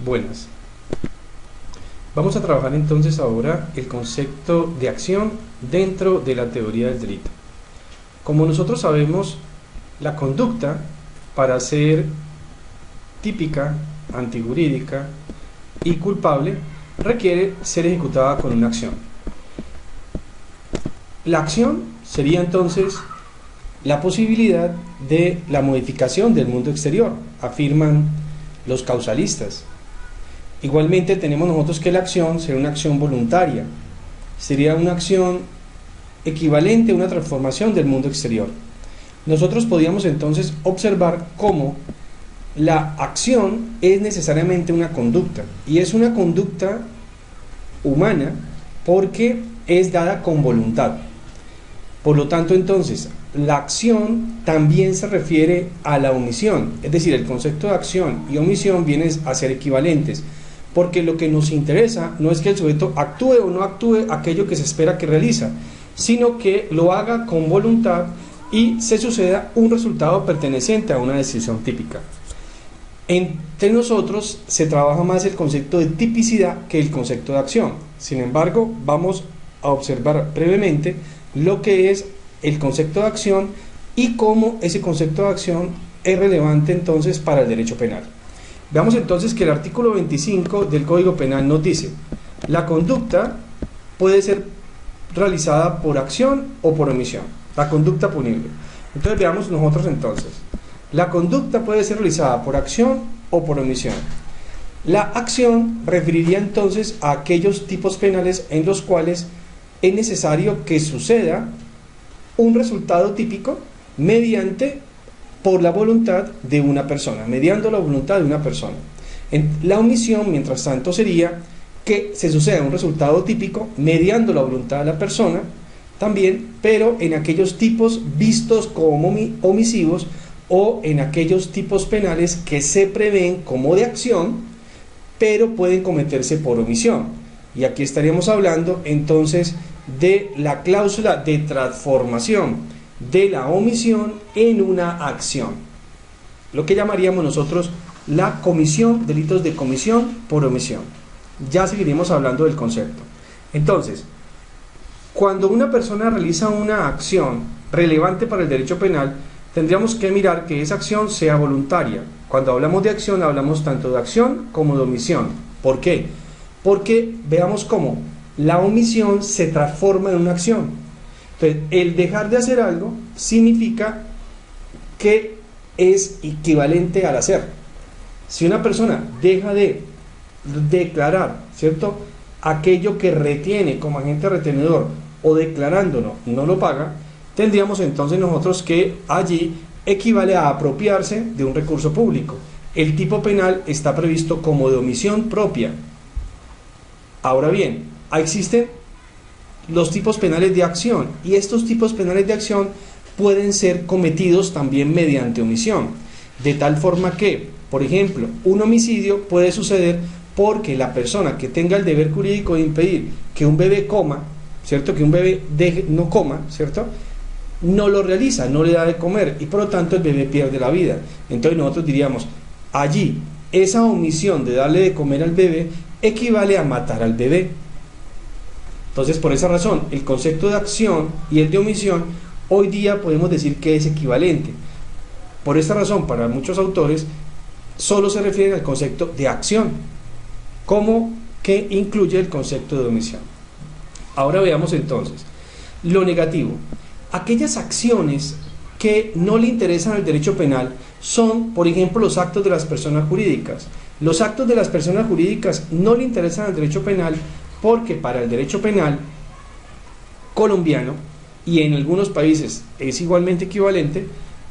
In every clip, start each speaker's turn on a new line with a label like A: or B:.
A: Buenas. Vamos a trabajar entonces ahora el concepto de acción dentro de la teoría del delito. Como nosotros sabemos, la conducta, para ser típica, antijurídica y culpable, requiere ser ejecutada con una acción. La acción sería entonces la posibilidad de la modificación del mundo exterior, afirman los causalistas. Igualmente tenemos nosotros que la acción sería una acción voluntaria, sería una acción equivalente a una transformación del mundo exterior. Nosotros podríamos entonces observar cómo la acción es necesariamente una conducta, y es una conducta humana porque es dada con voluntad. Por lo tanto, entonces, la acción también se refiere a la omisión, es decir, el concepto de acción y omisión vienen a ser equivalentes, porque lo que nos interesa no es que el sujeto actúe o no actúe aquello que se espera que realiza, sino que lo haga con voluntad y se suceda un resultado perteneciente a una decisión típica. Entre nosotros se trabaja más el concepto de tipicidad que el concepto de acción. Sin embargo, vamos a observar brevemente lo que es el concepto de acción y cómo ese concepto de acción es relevante entonces para el derecho penal. Veamos entonces que el artículo 25 del Código Penal nos dice: la conducta puede ser realizada por acción o por omisión, la conducta punible. Entonces veamos nosotros entonces, la conducta puede ser realizada por acción o por omisión. La acción referiría entonces a aquellos tipos penales en los cuales es necesario que suceda un resultado típico por la voluntad de una persona, mediando la voluntad de una persona. La omisión, mientras tanto, sería que se suceda un resultado típico mediando la voluntad de la persona también, pero en aquellos tipos vistos como omisivos o en aquellos tipos penales que se prevén como de acción, pero pueden cometerse por omisión. Y aquí estaríamos hablando entonces de la cláusula de transformación de la omisión en una acción, lo que llamaríamos nosotros la comisión, delitos de comisión por omisión. Ya seguiremos hablando del concepto. Entonces, cuando una persona realiza una acción relevante para el derecho penal, tendríamos que mirar que esa acción sea voluntaria. Cuando hablamos de acción, hablamos tanto de acción como de omisión. ¿Por qué? Porque veamos cómo la omisión se transforma en una acción. Entonces, el dejar de hacer algo significa que es equivalente al hacer. Si una persona deja de declarar, ¿cierto?, aquello que retiene como agente retenedor o declarándolo no lo paga, tendríamos entonces nosotros que allí equivale a apropiarse de un recurso público. El tipo penal está previsto como de omisión propia. Ahora bien, existen los tipos penales de acción, y estos tipos penales de acción pueden ser cometidos también mediante omisión, de tal forma que, por ejemplo, un homicidio puede suceder porque la persona que tenga el deber jurídico de impedir que un bebé coma, ¿cierto?, que un bebé no coma, ¿cierto?, no lo realiza, no le da de comer, y por lo tanto el bebé pierde la vida. Entonces nosotros diríamos, allí, esa omisión de darle de comer al bebé equivale a matar al bebé. Entonces, por esa razón, el concepto de acción y el de omisión hoy día podemos decir que es equivalente. Por esta razón, para muchos autores, solo se refieren al concepto de acción, como que incluye el concepto de omisión. Ahora veamos entonces lo negativo. Aquellas acciones que no le interesan al derecho penal son, por ejemplo, los actos de las personas jurídicas. Los actos de las personas jurídicas no le interesan al derecho penal porque para el derecho penal colombiano, y en algunos países es igualmente equivalente,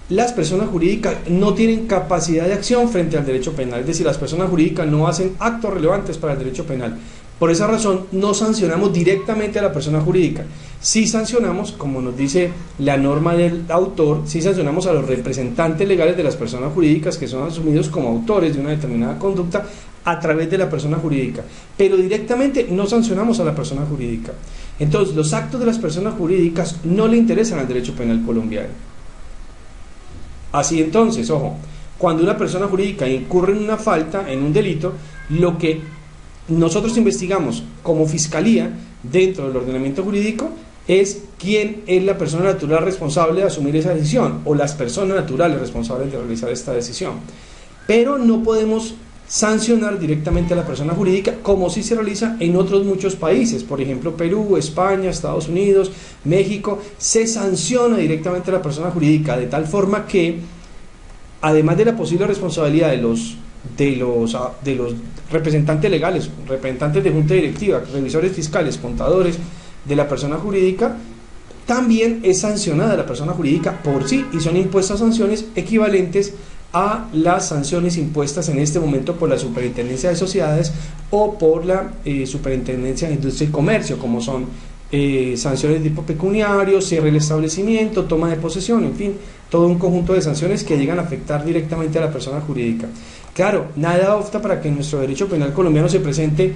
A: las personas jurídicas no tienen capacidad de acción frente al derecho penal, es decir, las personas jurídicas no hacen actos relevantes para el derecho penal. Por esa razón no sancionamos directamente a la persona jurídica. Sí sancionamos, como nos dice la norma del autor, sí sancionamos a los representantes legales de las personas jurídicas que son asumidos como autores de una determinada conducta a través de la persona jurídica, pero directamente no sancionamos a la persona jurídica. Entonces, los actos de las personas jurídicas no le interesan al derecho penal colombiano. Así entonces, ojo, cuando una persona jurídica incurre en una falta, en un delito, lo que nosotros investigamos como fiscalía dentro del ordenamiento jurídico es quién es la persona natural responsable de asumir esa decisión, o las personas naturales responsables de realizar esta decisión. Pero no podemos sancionar directamente a la persona jurídica, como sí se realiza en otros muchos países, por ejemplo Perú, España, Estados Unidos, México. Se sanciona directamente a la persona jurídica de tal forma que, además de la posible responsabilidad de los representantes legales, representantes de junta directiva, revisores fiscales, contadores de la persona jurídica, también es sancionada la persona jurídica por sí, y son impuestas sanciones equivalentes a las sanciones impuestas en este momento por la Superintendencia de Sociedades o por la Superintendencia de Industria y Comercio, como son sanciones de tipo pecuniario, cierre del establecimiento, toma de posesión, en fin, todo un conjunto de sanciones que llegan a afectar directamente a la persona jurídica. Claro, nada obsta para que en nuestro derecho penal colombiano se presente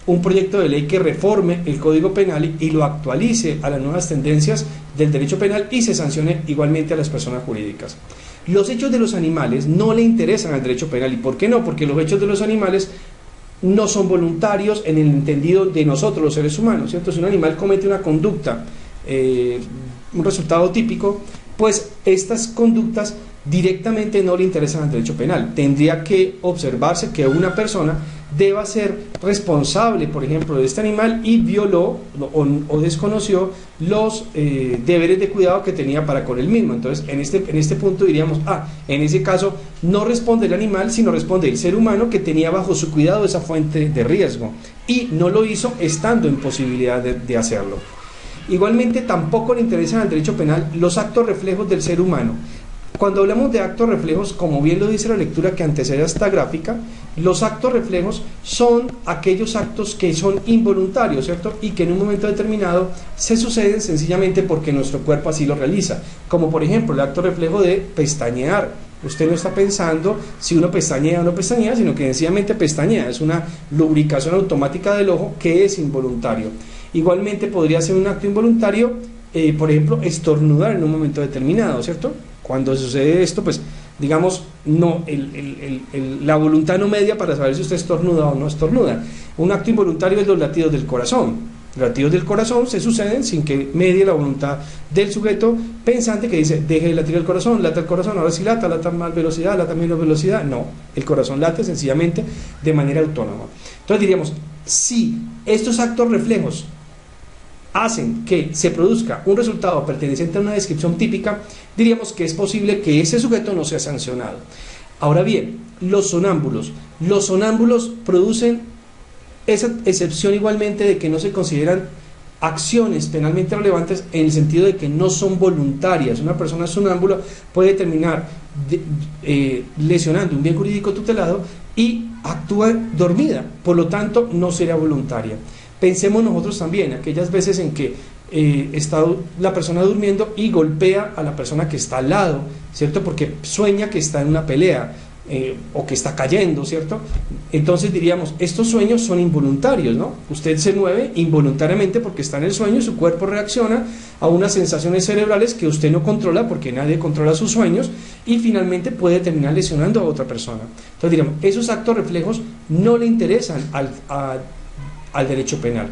A: un proyecto de ley que reforme el Código Penal y lo actualice a las nuevas tendencias del derecho penal y se sancione igualmente a las personas jurídicas. Los hechos de los animales no le interesan al derecho penal. ¿Y por qué no? Porque los hechos de los animales no son voluntarios en el entendido de nosotros los seres humanos, ¿cierto? Si un animal comete una conducta, un resultado típico, pues estas conductas directamente no le interesan al derecho penal. Tendría que observarse que una persona deba ser responsable, por ejemplo, de este animal y violó o desconoció los deberes de cuidado que tenía para con él mismo. Entonces, en este punto diríamos, en ese caso no responde el animal, sino responde el ser humano que tenía bajo su cuidado esa fuente de riesgo y no lo hizo estando en posibilidad de hacerlo. Igualmente, tampoco le interesan al derecho penal los actos reflejos del ser humano. Cuando hablamos de actos reflejos, como bien lo dice la lectura que antecede a esta gráfica, los actos reflejos son aquellos actos que son involuntarios, ¿cierto? Y que en un momento determinado se suceden sencillamente porque nuestro cuerpo así lo realiza. Como por ejemplo el acto reflejo de pestañear. Usted no está pensando si uno pestañea o no pestañea, sino que sencillamente pestañea. Es una lubricación automática del ojo que es involuntario. Igualmente podría ser un acto involuntario, por ejemplo, estornudar en un momento determinado, ¿cierto? Cuando sucede esto, pues digamos, no, la voluntad no media para saber si usted estornuda o no estornuda. Un acto involuntario es los latidos del corazón. Los latidos del corazón se suceden sin que medie la voluntad del sujeto pensante que dice, deje de latir el corazón, lata el corazón, ahora sí lata más velocidad, lata menos velocidad. No, el corazón late sencillamente de manera autónoma. Entonces diríamos, si estos actos reflejos hacen que se produzca un resultado perteneciente a una descripción típica, diríamos que es posible que ese sujeto no sea sancionado. Ahora bien, los sonámbulos producen esa excepción igualmente de que no se consideran acciones penalmente relevantes en el sentido de que no son voluntarias. Una persona sonámbula puede terminar lesionando un bien jurídico tutelado y actúa dormida, por lo tanto no será voluntaria. Pensemos nosotros también aquellas veces en que está la persona durmiendo y golpea a la persona que está al lado, ¿cierto? Porque sueña que está en una pelea o que está cayendo, ¿cierto? Entonces diríamos, estos sueños son involuntarios, ¿no? Usted se mueve involuntariamente porque está en el sueño y su cuerpo reacciona a unas sensaciones cerebrales que usted no controla porque nadie controla sus sueños y finalmente puede terminar lesionando a otra persona. Entonces diríamos, esos actos reflejos no le interesan al derecho penal.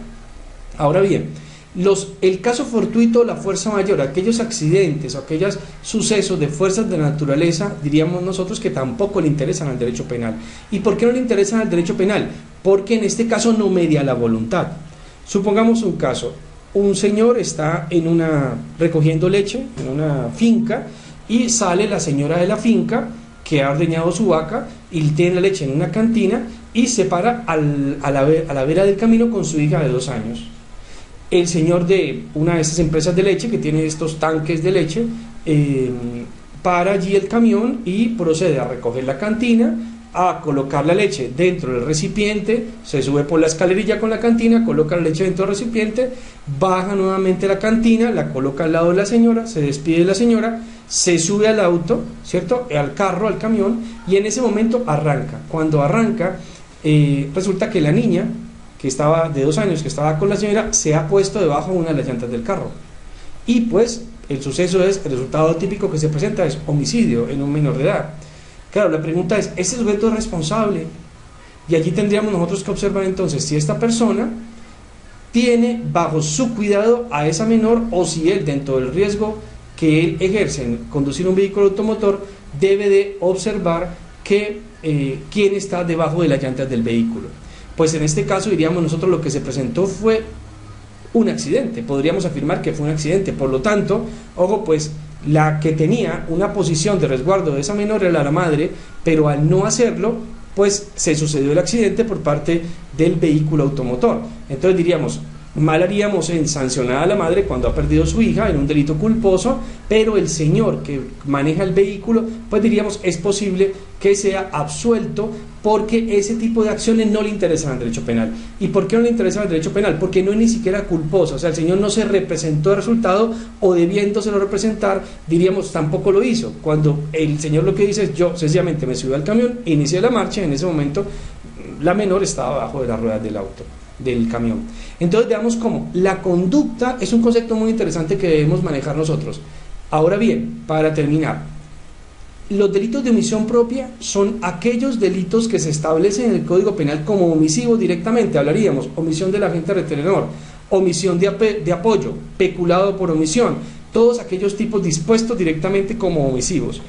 A: Ahora bien, el caso fortuito, la fuerza mayor, aquellos accidentes o aquellos sucesos de fuerzas de la naturaleza, diríamos nosotros que tampoco le interesan al derecho penal. ¿Y por qué no le interesan al derecho penal? Porque en este caso no media la voluntad. Supongamos un caso, un señor está recogiendo leche en una finca y sale la señora de la finca que ha ordeñado su vaca y tiene la leche en una cantina y se para a la vera del camino con su hija de 2 años. El señor de una de estas empresas de leche que tiene estos tanques de leche para allí el camión y procede a recoger la cantina, a colocar la leche dentro del recipiente, se sube por la escalerilla con la cantina, coloca la leche dentro del recipiente, baja nuevamente la cantina, la coloca al lado de la señora, se despide de la señora, se sube al auto, ¿cierto? Al carro, al camión, y en ese momento arranca. Cuando arranca, resulta que la niña que estaba de 2 años, que estaba con la señora, se ha puesto debajo de una de las llantas del carro. Y pues el suceso el resultado típico que se presenta es homicidio en un menor de edad. Claro, la pregunta es, ¿este sujeto es responsable? Y allí tendríamos nosotros que observar entonces si esta persona tiene bajo su cuidado a esa menor, o si él, dentro del riesgo que él ejerce en conducir un vehículo automotor, debe de observar que quién está debajo de las llantas del vehículo. Pues en este caso diríamos nosotros lo que se presentó fue un accidente, podríamos afirmar que fue un accidente. Por lo tanto, ojo, pues la que tenía una posición de resguardo de esa menor era la madre, pero al no hacerlo, pues se sucedió el accidente por parte del vehículo automotor. Entonces diríamos, mal haríamos en sancionar a la madre cuando ha perdido a su hija en un delito culposo, pero el señor que maneja el vehículo, pues diríamos, es posible que sea absuelto porque ese tipo de acciones no le interesan al derecho penal. ¿Y por qué no le interesa al derecho penal? Porque no es ni siquiera culposo, o sea, el señor no se representó el resultado, o debiéndoselo representar, diríamos, tampoco lo hizo. Cuando el señor lo que dice es, yo sencillamente me subí al camión, inicié la marcha, en ese momento la menor estaba abajo de las ruedas del auto, del camión. Entonces veamos cómo la conducta es un concepto muy interesante que debemos manejar nosotros. Ahora bien, para terminar, los delitos de omisión propia son aquellos delitos que se establecen en el Código Penal como omisivos directamente. Hablaríamos omisión del agente retenedor, omisión de apoyo, peculado por omisión, todos aquellos tipos dispuestos directamente como omisivos.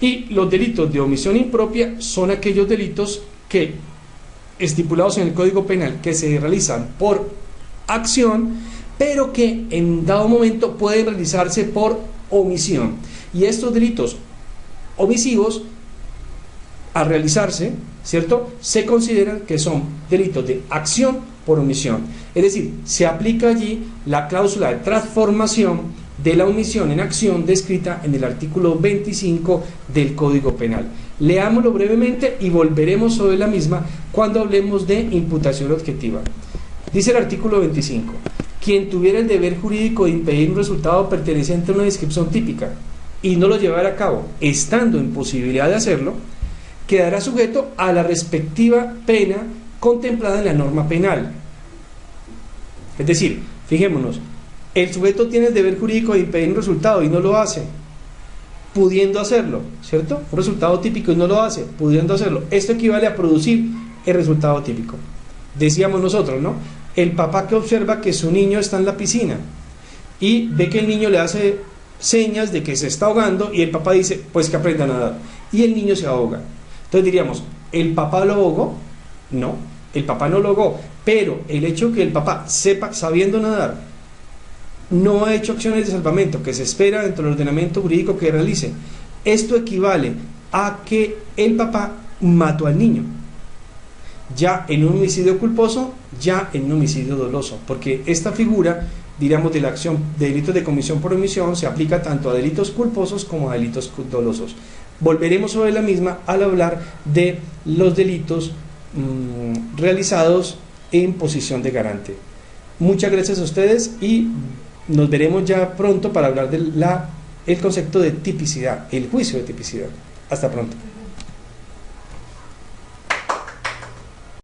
A: Y los delitos de omisión impropia son aquellos delitos que, estipulados en el Código Penal, que se realizan por acción, pero que en dado momento pueden realizarse por omisión. Y estos delitos omisivos, al realizarse, ¿cierto?, se consideran que son delitos de acción por omisión. Es decir, se aplica allí la cláusula de transformación de la omisión en acción descrita en el artículo 25 del Código Penal. Leámoslo brevemente y volveremos sobre la misma cuando hablemos de imputación objetiva. Dice el artículo 25: quien tuviera el deber jurídico de impedir un resultado perteneciente a una descripción típica y no lo llevara a cabo, estando en posibilidad de hacerlo, quedará sujeto a la respectiva pena contemplada en la norma penal. Es decir, fijémonos, el sujeto tiene el deber jurídico de impedir un resultado y no lo hace, pudiendo hacerlo, ¿cierto? Un resultado típico y no lo hace, pudiendo hacerlo. Esto equivale a producir el resultado típico. Decíamos nosotros, ¿no? El papá que observa que su niño está en la piscina y ve que el niño le hace señas de que se está ahogando y el papá dice, pues que aprenda a nadar, y el niño se ahoga. Entonces diríamos, ¿el papá lo ahogó? No, el papá no lo ahogó, pero el hecho que el papá sepa, sabiendo nadar, no ha hecho acciones de salvamento que se espera dentro del ordenamiento jurídico que realice, esto equivale a que el papá mató al niño, ya en un homicidio culposo, ya en un homicidio doloso, porque esta figura, diríamos, de la acción de delitos de comisión por omisión se aplica tanto a delitos culposos como a delitos dolosos. Volveremos sobre la misma al hablar de los delitos realizados en posición de garante. Muchas gracias a ustedes y nos veremos ya pronto para hablar del concepto de tipicidad, el juicio de tipicidad. Hasta pronto.